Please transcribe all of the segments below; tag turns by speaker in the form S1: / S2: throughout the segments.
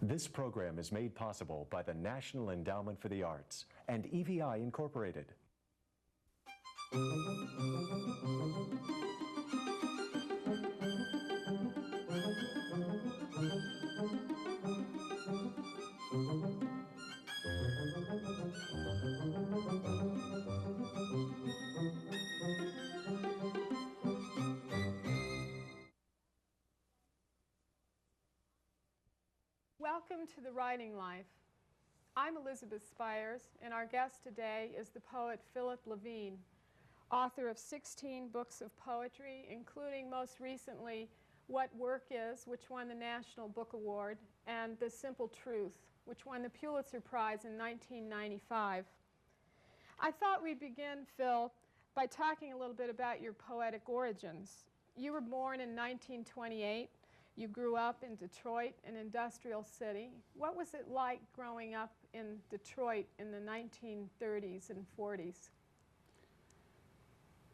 S1: This program is made possible by the National Endowment for the Arts and EVI Incorporated.
S2: Welcome to The Writing Life. I'm Elizabeth Spires, and our guest today is the poet Philip Levine, author of 16 books of poetry, including most recently What Work Is, which won the National Book Award, and The Simple Truth, which won the Pulitzer Prize in 1995. I thought we'd begin, Phil, by talking a little bit about your poetic origins. You were born in 1928. You grew up in Detroit, an industrial city. What was it like growing up in Detroit in the 1930s and 40s?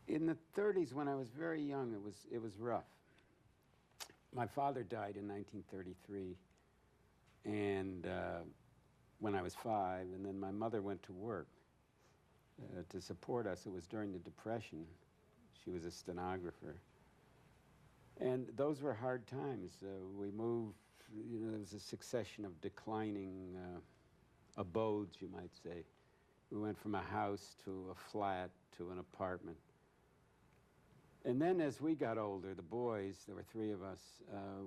S3: In the 30s, when I was very young, it was rough. My father died in 1933, and when I was 5, and then my mother went to work to support us. It was during the Depression. She was a stenographer. And those were hard times. We moved, there was a succession of declining abodes, you might say. We went from a house to a flat to an apartment. And then as we got older, the boys, there were 3 of us,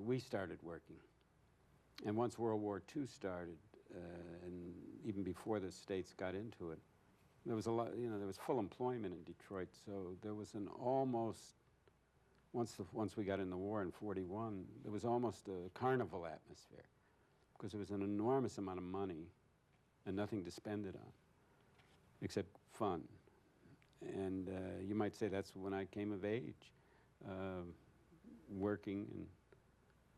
S3: we started working. And once World War II started, and even before the States got into it, there was a lot, there was full employment in Detroit, so there was an almost, once we got in the war in 41, there was almost a carnival atmosphere, because there was an enormous amount of money and nothing to spend it on, except fun. And you might say that's when I came of age, working and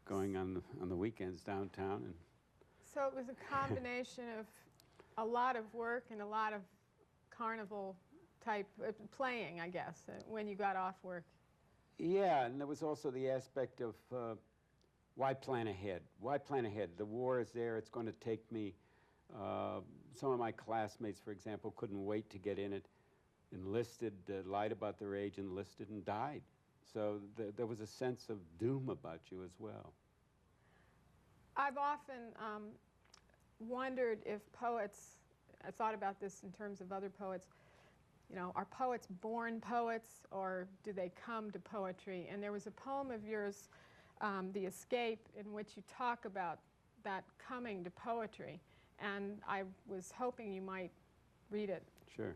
S3: going on the weekends downtown. And
S2: so it was a combination of a lot of work and a lot of carnival type playing, I guess, when you got off work.
S3: Yeah, and there was also the aspect of why plan ahead? Why plan ahead? The war is there, it's going to take me. Some of my classmates, for example, couldn't wait to get in it, enlisted, lied about their age, enlisted, and died. So there was a sense of doom about you as well.
S2: I've often wondered if poets, I thought about this in terms of other poets, are poets born poets, or do they come to poetry? And there was a poem of yours, The Escape, in which you talk about that coming to poetry. And I was hoping you might read it.
S3: Sure.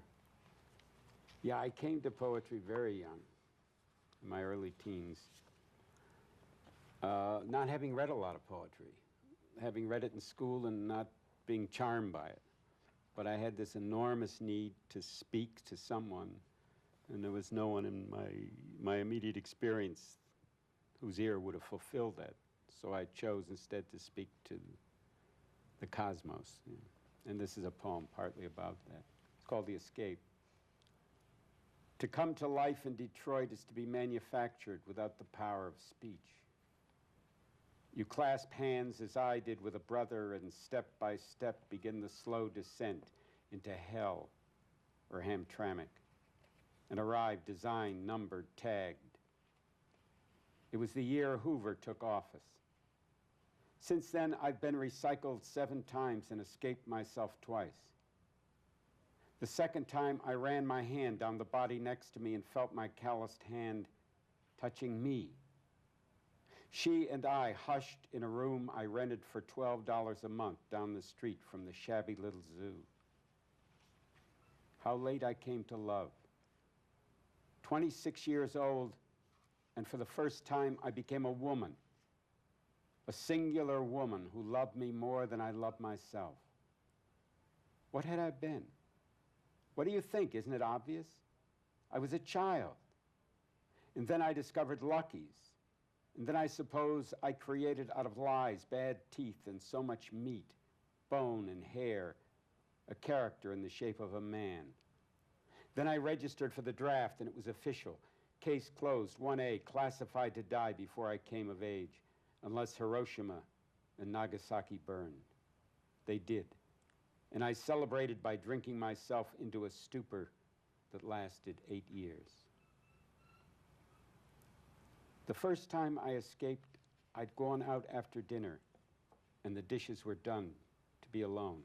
S3: Yeah, I came to poetry very young, in my early teens. Not having read a lot of poetry, having read it in school and not being charmed by it. But I had this enormous need to speak to someone, and there was no one in my immediate experience whose ear would have fulfilled that. So I chose instead to speak to the cosmos. And this is a poem partly about that. It's called The Escape. To come to life in Detroit is to be manufactured without the power of speech. You clasp hands as I did with a brother, and step by step begin the slow descent into hell or Hamtramck, and arrive designed, numbered, tagged. It was the year Hoover took office. Since then, I've been recycled 7 times and escaped myself twice. The second time, I ran my hand down the body next to me and felt my calloused hand touching me. She and I hushed in a room I rented for $12 a month down the street from the shabby little zoo. How late I came to love. 26 years old, and for the first time I became a woman. A singular woman who loved me more than I loved myself. What had I been? What do you think? Isn't it obvious? I was a child. And then I discovered Lucky's. And then I suppose I created out of lies, bad teeth, and so much meat, bone and hair, a character in the shape of a man. Then I registered for the draft, and it was official. Case closed, 1A, classified to die before I came of age, unless Hiroshima and Nagasaki burned. They did. And I celebrated by drinking myself into a stupor that lasted 8 years. The first time I escaped, I'd gone out after dinner, and the dishes were done, to be alone.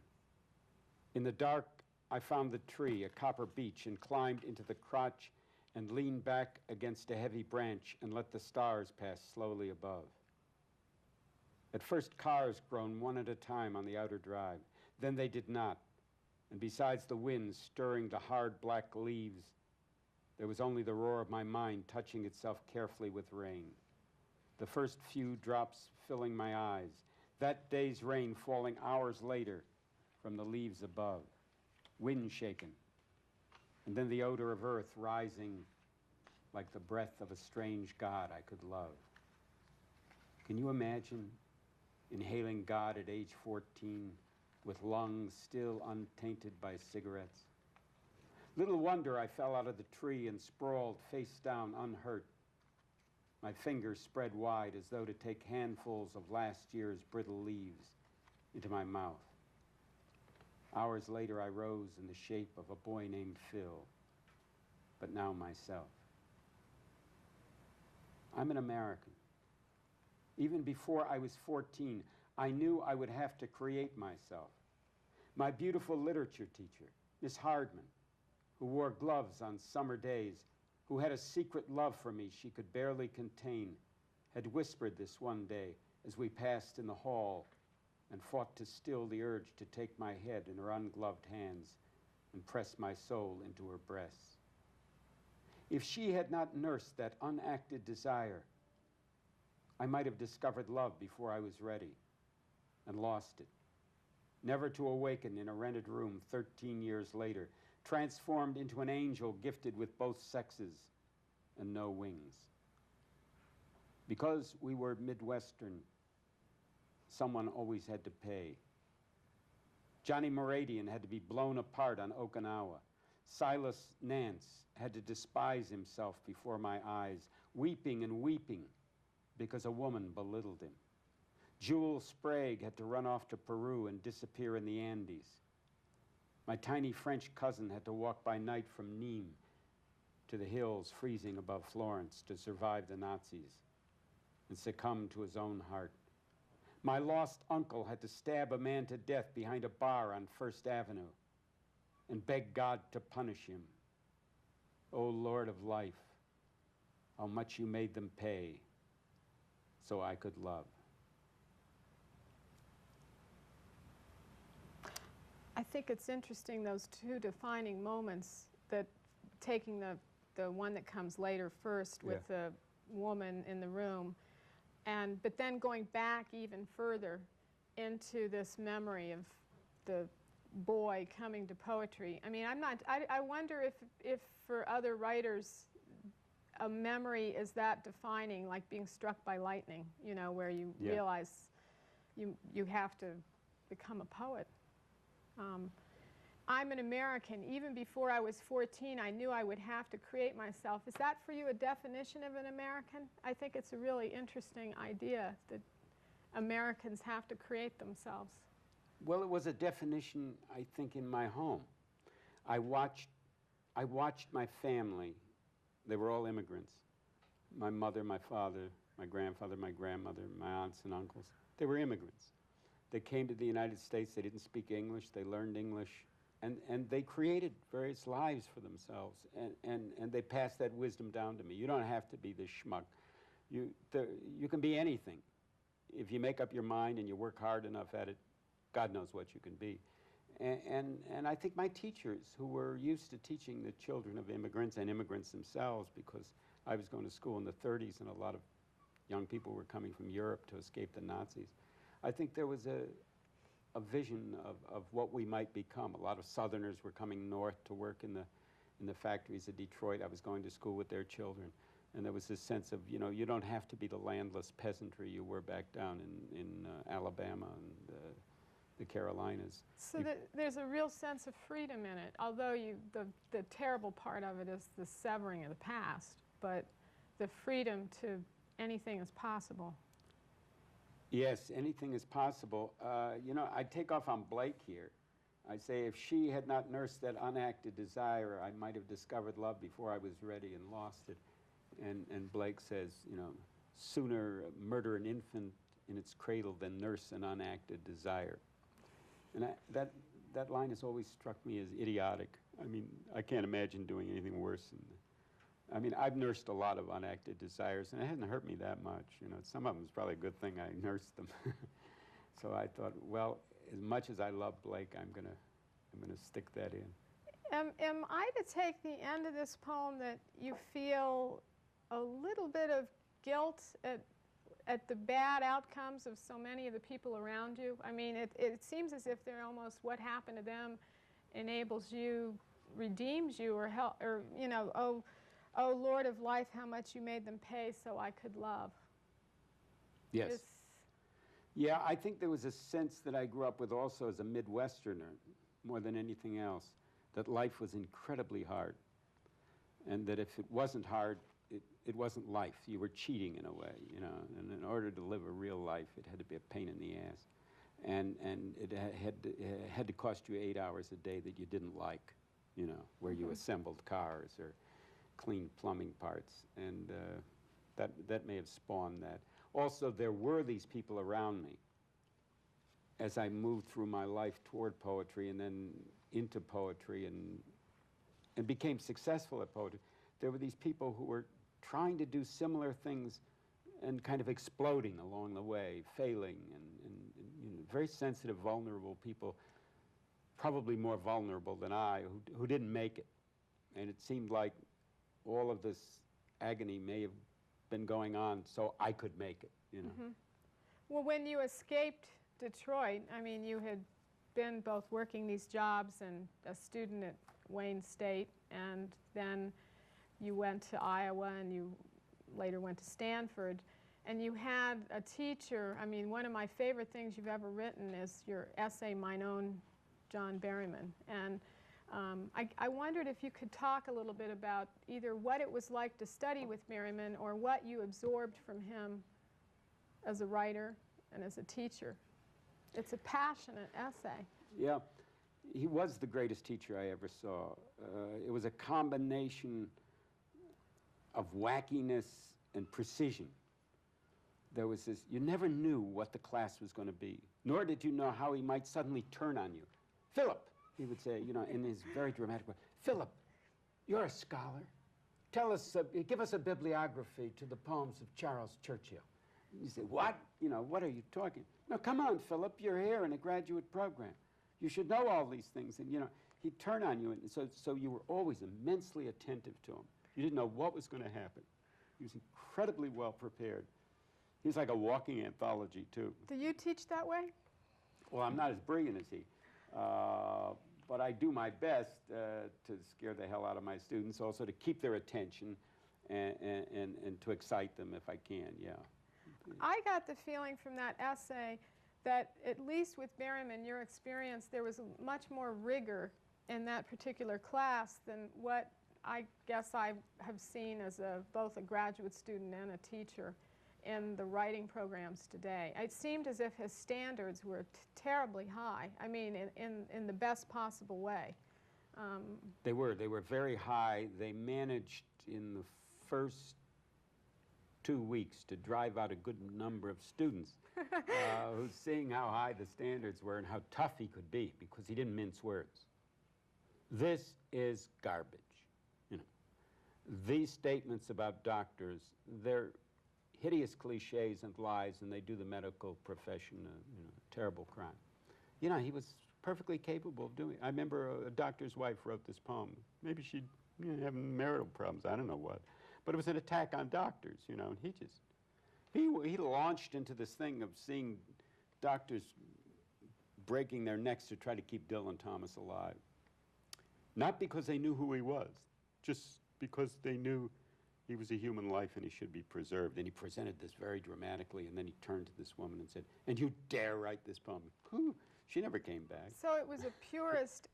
S3: In the dark, I found the tree, a copper beech, and climbed into the crotch and leaned back against a heavy branch and let the stars pass slowly above. At first, cars groaned one at a time on the outer drive. Then they did not, and besides the wind stirring the hard black leaves, there was only the roar of my mind touching itself carefully with rain. The first few drops filling my eyes, that day's rain falling hours later from the leaves above, wind shaken, and then the odor of earth rising like the breath of a strange God I could love. Can you imagine inhaling God at age 14 with lungs still untainted by cigarettes? Little wonder I fell out of the tree and sprawled face down unhurt, my fingers spread wide as though to take handfuls of last year's brittle leaves into my mouth. Hours later, I rose in the shape of a boy named Phil, but now myself. I'm an American. Even before I was 14, I knew I would have to create myself. My beautiful literature teacher, Miss Hardman, who wore gloves on summer days, who had a secret love for me she could barely contain, had whispered this one day as we passed in the hall and fought to still the urge to take my head in her ungloved hands and press my soul into her breasts. If she had not nursed that unacted desire, I might have discovered love before I was ready and lost it, never to awaken in a rented room 13 years later, transformed into an angel gifted with both sexes and no wings. Because we were Midwestern, someone always had to pay. Johnny Moradian had to be blown apart on Okinawa. Silas Nance had to despise himself before my eyes, weeping and weeping because a woman belittled him. Jewel Sprague had to run off to Peru and disappear in the Andes. My tiny French cousin had to walk by night from Nîmes to the hills freezing above Florence to survive the Nazis and succumb to his own heart. My lost uncle had to stab a man to death behind a bar on First Avenue and beg God to punish him. O Lord of life, how much you made them pay so I could love.
S2: I think it's interesting, those two defining moments, that taking the one that comes later first with the woman in the room, but then going back even further into this memory of the boy coming to poetry. I mean, I wonder if for other writers a memory is that defining, like being struck by lightning, you know, where you realize you have to become a poet. I'm an American. Even before I was 14, I knew I would have to create myself. Is that for you a definition of an American? I think it's a really interesting idea that Americans have to create themselves.
S3: Well, it was a definition, I think, in my home. I watched my family. They were all immigrants. My mother, my father, my grandfather, my grandmother, my aunts and uncles. They were immigrants. They came to the United States. They didn't speak English. They learned English. And they created various lives for themselves. And they passed that wisdom down to me. You don't have to be this schmuck. You can be anything. If you make up your mind and you work hard enough at it, God knows what you can be. And I think my teachers, who were used to teaching the children of immigrants and immigrants themselves, because I was going to school in the 30s and a lot of young people were coming from Europe to escape the Nazis, I think there was a vision of what we might become. A lot of Southerners were coming north to work in the factories of Detroit. I was going to school with their children. And there was this sense of, you know, you don't have to be the landless peasantry you were back down in Alabama and the Carolinas.
S2: So there's a real sense of freedom in it, although the terrible part of it is the severing of the past, but the freedom to anything is possible.
S3: Yes, anything is possible. You know, I take off on Blake here. I say if she had not nursed that unacted desire, I might have discovered love before I was ready and lost it. And Blake says, you know, sooner murder an infant in its cradle than nurse an unacted desire. And that line has always struck me as idiotic. I mean, I can't imagine doing anything worse than that. I mean, I've nursed a lot of unacted desires, and it hasn't hurt me that much. You know, some of them is probably a good thing I nursed them. So I thought, well, as much as I love Blake, I'm gonna stick that in.
S2: Am I to take the end of this poem that you feel a little bit of guilt at the bad outcomes of so many of the people around you? I mean, it seems as if they're almost what happened to them enables you, redeems you, or help, or you know, oh Lord of life, how much you made them pay so I could love.
S3: Yes.
S2: It's,
S3: Yeah, I think there was a sense that I grew up with also as a Midwesterner, more than anything else, that life was incredibly hard. And that if it wasn't hard, it wasn't life. You were cheating in a way, you know. And in order to live a real life, it had to be a pain in the ass. And it had to cost you 8 hours a day that you didn't like, you know, where you assembled cars or cleaned plumbing parts. And that may have spawned that. Also, there were these people around me as I moved through my life toward poetry and then into poetry and became successful at poetry. There were these people who were trying to do similar things and kind of exploding along the way, failing, and you know, very sensitive, vulnerable people, probably more vulnerable than I, who didn't make it. And it seemed like all of this agony may have been going on so I could make it, you know.
S2: mm-hmm. Well, when you escaped Detroit, I mean, you had been both working these jobs and a student at Wayne State, and then you went to Iowa, and you later went to Stanford, and you had a teacher. I mean, one of my favorite things you've ever written is your essay, Mine Own John Berryman. And I wondered if you could talk a little bit about either what it was like to study with Berryman or what you absorbed from him as a writer and as a teacher. It's a passionate essay.
S3: Yeah, he was the greatest teacher I ever saw. It was a combination of wackiness and precision. There was this, you never knew what the class was going to be, nor did you know how he might suddenly turn on you. Philip, he would say, you know, in his very dramatic way, Philip, you're a scholar. Tell us, give us a bibliography to the poems of Charles Churchill. You say, what? You know, what are you talking? No, come on, Philip, you're here in a graduate program. You should know all these things. And, you know, he'd turn on you, and so you were always immensely attentive to him. You didn't know what was going to happen. He was incredibly well prepared. He was like a walking anthology, too.
S2: Do you teach that way?
S3: Well, I'm not as brilliant as he, but I do my best to scare the hell out of my students, also to keep their attention and to excite them if I can, yeah.
S2: I got the feeling from that essay that, at least with Berryman, your experience, there was much more rigor in that particular class than what I guess I have seen as both a graduate student and a teacher in the writing programs today. It seemed as if his standards were terribly high. I mean, in the best possible way.
S3: They were very high. They managed in the first 2 weeks to drive out a good number of students who, seeing how high the standards were and how tough he could be, because he didn't mince words. This is garbage. You know, these statements about doctors, they're hideous cliches and lies, and they do the medical profession a terrible crime. You know, he was perfectly capable of doing it. I remember a doctor's wife wrote this poem. Maybe she'd having marital problems, I don't know what. But it was an attack on doctors, you know, and he launched into this thing of seeing doctors breaking their necks to try to keep Dylan Thomas alive. Not because they knew who he was, just because they knew he was a human life and he should be preserved. And he presented this very dramatically, and then he turned to this woman and said, "And you dare write this poem?" Whew. She never came back.
S2: So it was a purist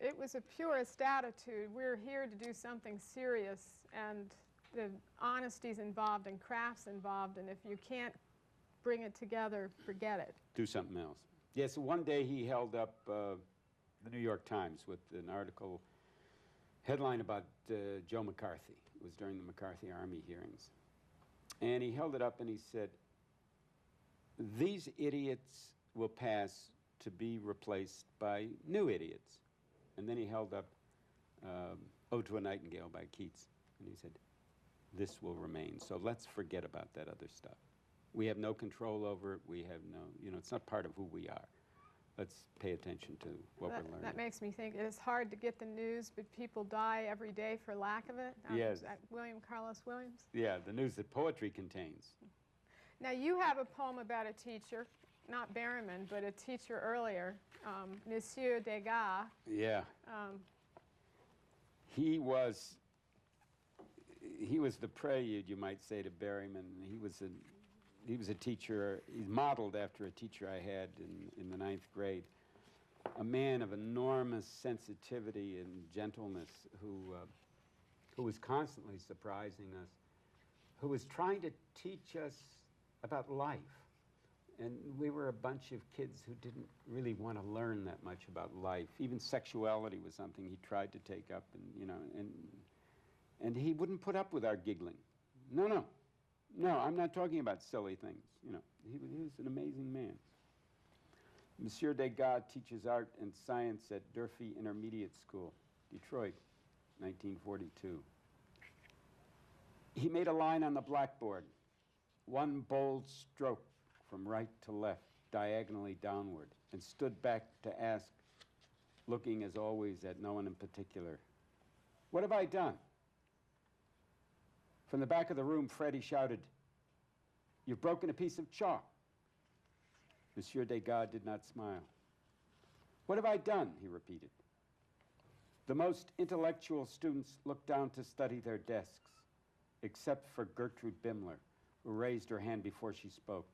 S2: attitude. We're here to do something serious, and the honesty's involved and craft's involved, and if you can't bring it together, forget it.
S3: Do something else. Yes, one day he held up the New York Times with an article, headline about Joe McCarthy. It was during the McCarthy Army hearings. And he held it up and he said, these idiots will pass to be replaced by new idiots. And then he held up Ode to a Nightingale by Keats. And he said, this will remain. So let's forget about that other stuff. We have no control over it. We have no, it's not part of who we are. Let's pay attention to what we're learning.
S2: That makes me think it is hard to get the news, but people die every day for lack of it.
S3: Yes.
S2: William Carlos Williams?
S3: Yeah, the news that poetry contains.
S2: Now, you have a poem about a teacher, not Berryman, but a teacher earlier, Monsieur Degas.
S3: Yeah. He was the prelude, you might say, to Berryman. He was a teacher. He's modeled after a teacher I had in the 9th grade, a man of enormous sensitivity and gentleness who was constantly surprising us, who was trying to teach us about life. And we were a bunch of kids who didn't really want to learn that much about life. Even sexuality was something he tried to take up, and he wouldn't put up with our giggling. No, I'm not talking about silly things. He was an amazing man. Monsieur Degas teaches art and science at Durfee Intermediate School, Detroit, 1942. He made a line on the blackboard, one bold stroke from right to left, diagonally downward, and stood back to ask, looking as always at no one in particular, what have I done? From the back of the room, Freddie shouted, you've broken a piece of chalk. Monsieur Degas did not smile. What have I done? He repeated. The most intellectual students looked down to study their desks, except for Gertrude Bimler, who raised her hand before she spoke.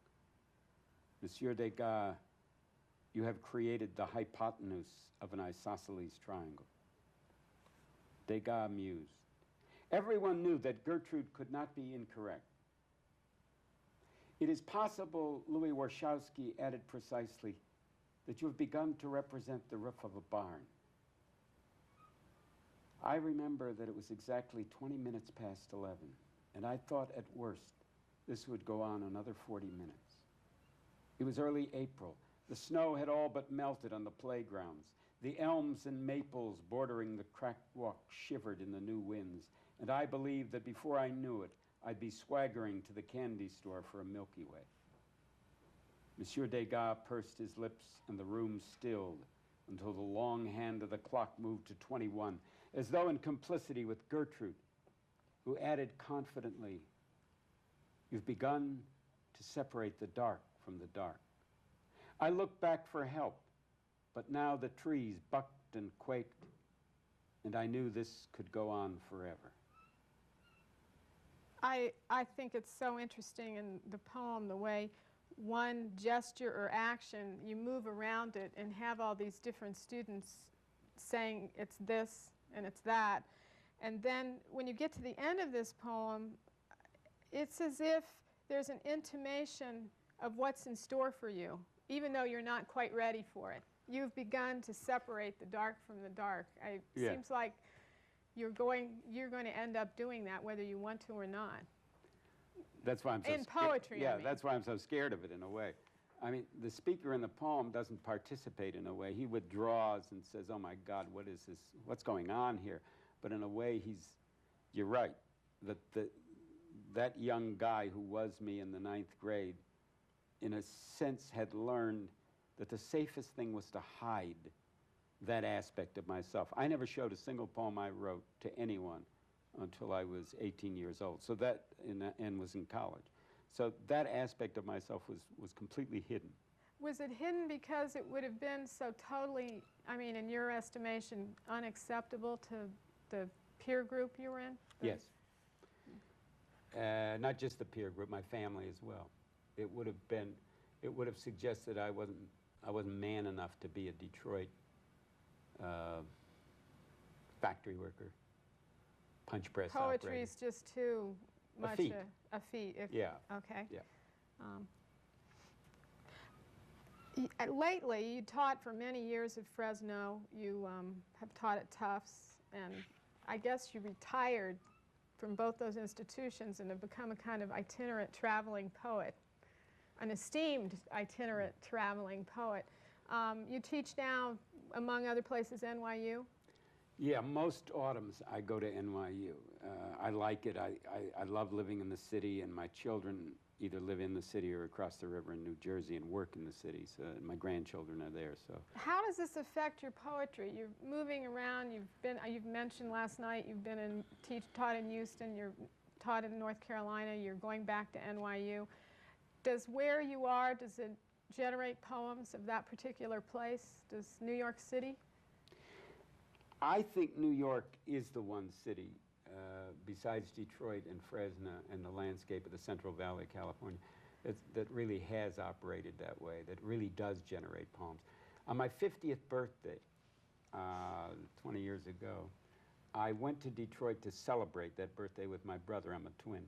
S3: Monsieur Degas, you have created the hypotenuse of an isosceles triangle. Degas mused. Everyone knew that Gertrude could not be incorrect. It is possible, Louis Warshawski added precisely, that you have begun to represent the roof of a barn. I remember that it was exactly 20 minutes past 11, and I thought at worst this would go on another 40 minutes. It was early April. The snow had all but melted on the playgrounds. The elms and maples bordering the cracked walk shivered in the new winds, and I believed that before I knew it, I'd be swaggering to the candy store for a Milky Way. Monsieur Degas pursed his lips, and the room stilled until the long hand of the clock moved to 21, as though in complicity with Gertrude, who added confidently, you've begun to separate the dark from the dark. I looked back for help, but now the trees bucked and quaked, and I knew this could go on forever.
S2: I think it's so interesting in the poem, the way one gesture or action, you move around it and have all these different students saying it's this and it's that. And then when you get to the end of this poem, it's as if there's an intimation of what's in store for you, even though you're not quite ready for it. You've begun to separate the dark from the dark. It seems like you're going to end up doing that whether you want to or not.
S3: That's why I'm so
S2: in poetry,
S3: yeah,
S2: I mean.
S3: That's why I'm so scared of it in a way. I mean, the speaker in the poem doesn't participate in a way. He withdraws and says, oh my God, what is this? What's going on here? But in a way, you're right, that young guy who was me in the 9th grade, in a sense had learned that the safest thing was to hide that aspect of myself. I never showed a single poem I wrote to anyone until I was 18 years old, so that, and was in college. So that aspect of myself was completely hidden.
S2: Was it hidden because it would have been so totally, I mean, in your estimation, unacceptable to the peer group you were in?
S3: Yes. Not just the peer group, my family as well. It would have suggested I wasn't man enough to be a Detroit factory worker, punch press operator.
S2: Poetry's just too much
S3: feat.
S2: a feat.
S3: Yeah.
S2: Okay.
S3: Yeah.
S2: Lately, you taught for many years at Fresno. You have taught at Tufts, and I guess you retired from both those institutions and have become a kind of itinerant traveling poet, an esteemed itinerant traveling poet. You teach now, among other places, NYU?
S3: Yeah, most autumns I go to NYU. I like it. I love living in the city, and my children either live in the city or across the river in New Jersey and work in the city. So my grandchildren are there. So
S2: how does this affect your poetry? You're moving around. You've mentioned last night you've been taught in Houston. You're taught in North Carolina. You're going back to NYU. Does where you are, does it generate poems of that particular place? Does New York City?
S3: I think New York is the one city, besides Detroit and Fresno and the landscape of the Central Valley of California, that really has operated that way, that really does generate poems. On my 50th birthday, 20 years ago, I went to Detroit to celebrate that birthday with my brother. I'm a twin.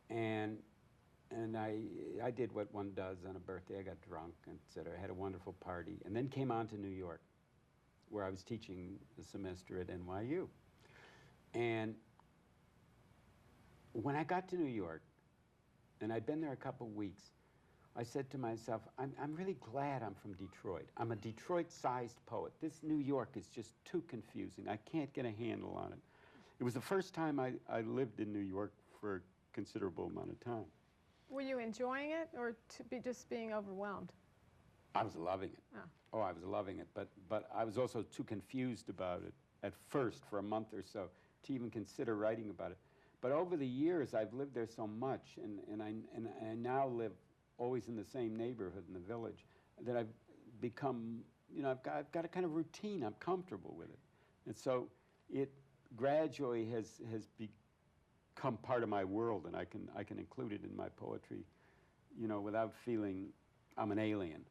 S3: And I did what one does on a birthday. I got drunk, etc. I had a wonderful party, and then came on to New York, where I was teaching the semester at NYU. And when I got to New York, and I'd been there a couple weeks, I said to myself, I'm really glad I'm from Detroit. I'm a Detroit-sized poet. This New York is just too confusing. I can't get a handle on it. It was the first time I lived in New York for a considerable amount of time.
S2: Were you enjoying it, or just being overwhelmed?
S3: I was loving it. Oh, I was loving it, but I was also too confused about it at first for a month or so to even consider writing about it. But over the years, I've lived there so much, and I now live always in the same neighborhood in the village, that I've become, you know, I've got a kind of routine. I'm comfortable with it. And so it gradually has become part of my world, and I can include it in my poetry, you know, without feeling I'm an alien.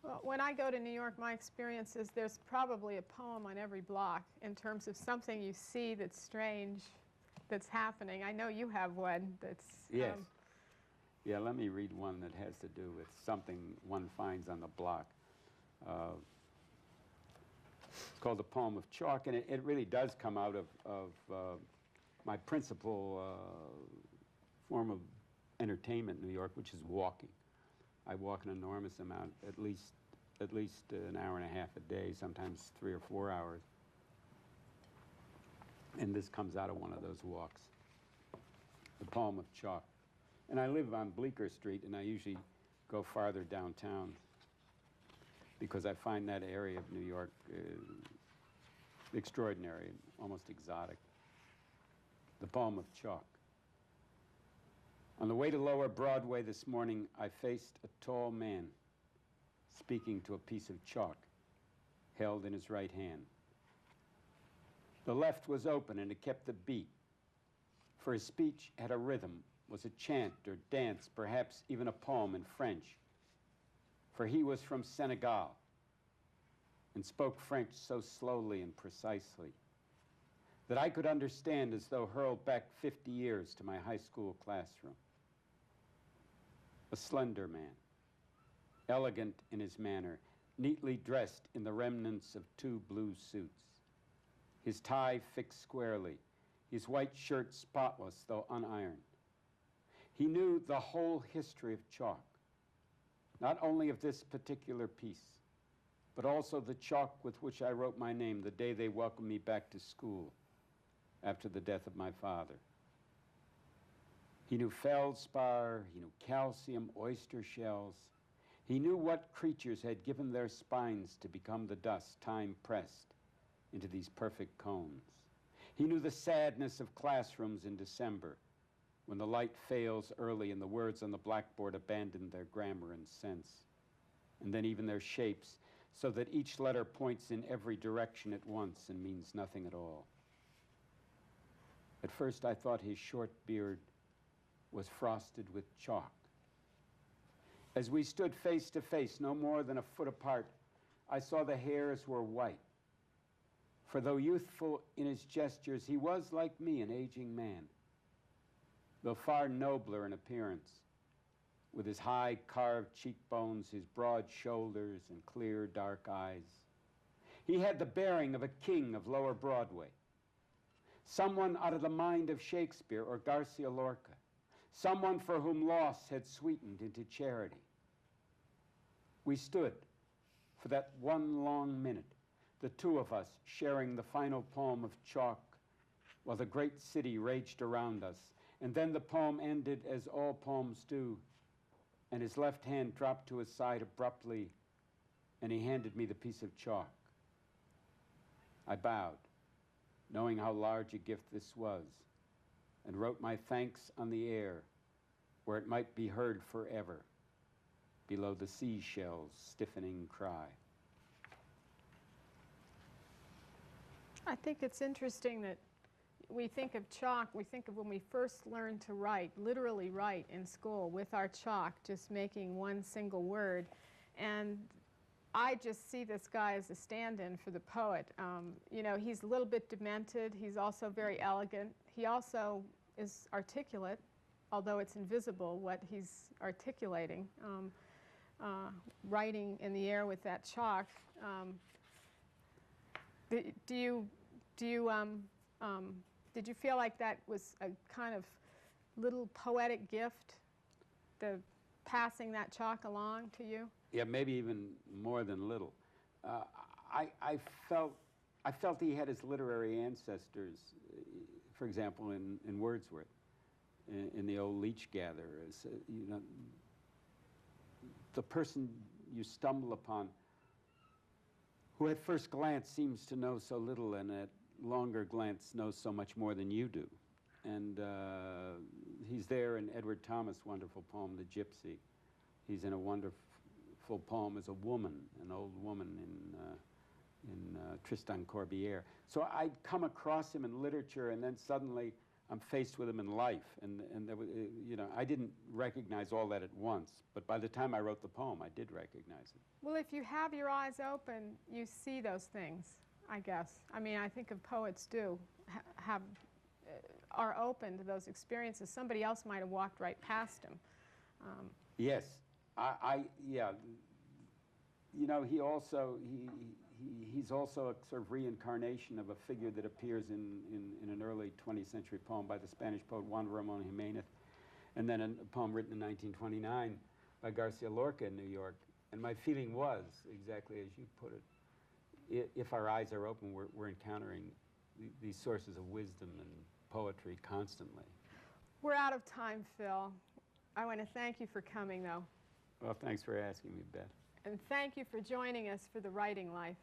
S2: Well, when I go to New York, my experience is there's probably a poem on every block in terms of something you see that's strange, that's happening. I know you have one that's...
S3: Yes. Yeah, let me read one that has to do with something one finds on the block. It's called The Poem of Chalk, and it really does come out of my principal form of entertainment in New York, which is walking. I walk an enormous amount, at least an hour and a half a day, sometimes 3 or 4 hours. And this comes out of one of those walks. The Poem of Chalk. And I live on Bleecker Street, and I usually go farther downtown because I find that area of New York extraordinary, almost exotic. The Poem of Chalk. On the way to Lower Broadway this morning, I faced a tall man speaking to a piece of chalk held in his right hand. The left was open and it kept the beat, for his speech had a rhythm, was a chant or dance, perhaps even a poem in French, for he was from Senegal and spoke French so slowly and precisely that I could understand as though hurled back 50 years to my high school classroom. A slender man, elegant in his manner, neatly dressed in the remnants of 2 blue suits, his tie fixed squarely, his white shirt spotless though unironed. He knew the whole history of chalk, not only of this particular piece, but also the chalk with which I wrote my name the day they welcomed me back to school after the death of my father. He knew feldspar, he knew calcium, oyster shells. He knew what creatures had given their spines to become the dust time pressed into these perfect cones. He knew the sadness of classrooms in December when the light fails early and the words on the blackboard abandon their grammar and sense, and then even their shapes, so that each letter points in every direction at once and means nothing at all. At first I thought his short beard was frosted with chalk. As we stood face to face, no more than a foot apart, I saw the hairs were white. For though youthful in his gestures, he was like me, an aging man, though far nobler in appearance, with his high carved cheekbones, his broad shoulders, and clear dark eyes. He had the bearing of a king of lower Broadway, someone out of the mind of Shakespeare or Garcia Lorca, someone for whom loss had sweetened into charity. We stood for that one long minute, the two of us sharing the final poem of chalk while the great city raged around us. And then the poem ended as all poems do, and his left hand dropped to his side abruptly, and he handed me the piece of chalk. I bowed, knowing how large a gift this was, and wrote my thanks on the air, where it might be heard forever, below the seashell's stiffening cry.
S2: I think it's interesting that we think of chalk, we think of when we first learned to write, literally write in school with our chalk, just making one single word. And I just see this guy as a stand-in for the poet. You know, he's a little bit demented. He's also very elegant. He also is articulate, although it's invisible what he's articulating. Writing in the air with that chalk. Did you feel like that was a kind of little poetic gift, the passing that chalk along to you?
S3: Yeah, maybe even more than little. I felt he had his literary ancestors, for example, in Wordsworth, in the old Leech Gatherers. You know, the person you stumble upon, who at first glance seems to know so little and at longer glance knows so much more than you do. And he's there in Edward Thomas' wonderful poem, The Gypsy. He's in a wonderful poem as a woman, an old woman in Tristan Corbière. So I'd come across him in literature, and then suddenly I'm faced with him in life. And there was, you know, I didn't recognize all that at once, but by the time I wrote the poem, I did recognize it.
S2: Well, if you have your eyes open, you see those things, I guess. I mean, I think of poets do, are open to those experiences. Somebody else might have walked right past him.
S3: Yes, yeah. You know, he's also a sort of reincarnation of a figure that appears in an early 20th century poem by the Spanish poet Juan Ramón Jiménez, and then a poem written in 1929 by Garcia Lorca in New York. And my feeling was, exactly as you put it, if our eyes are open, we're encountering these sources of wisdom and poetry constantly.
S2: We're out of time, Phil. I want to thank you for coming, though.
S3: Well, thanks for asking me, Beth.
S2: And thank you for joining us for The Writing Life.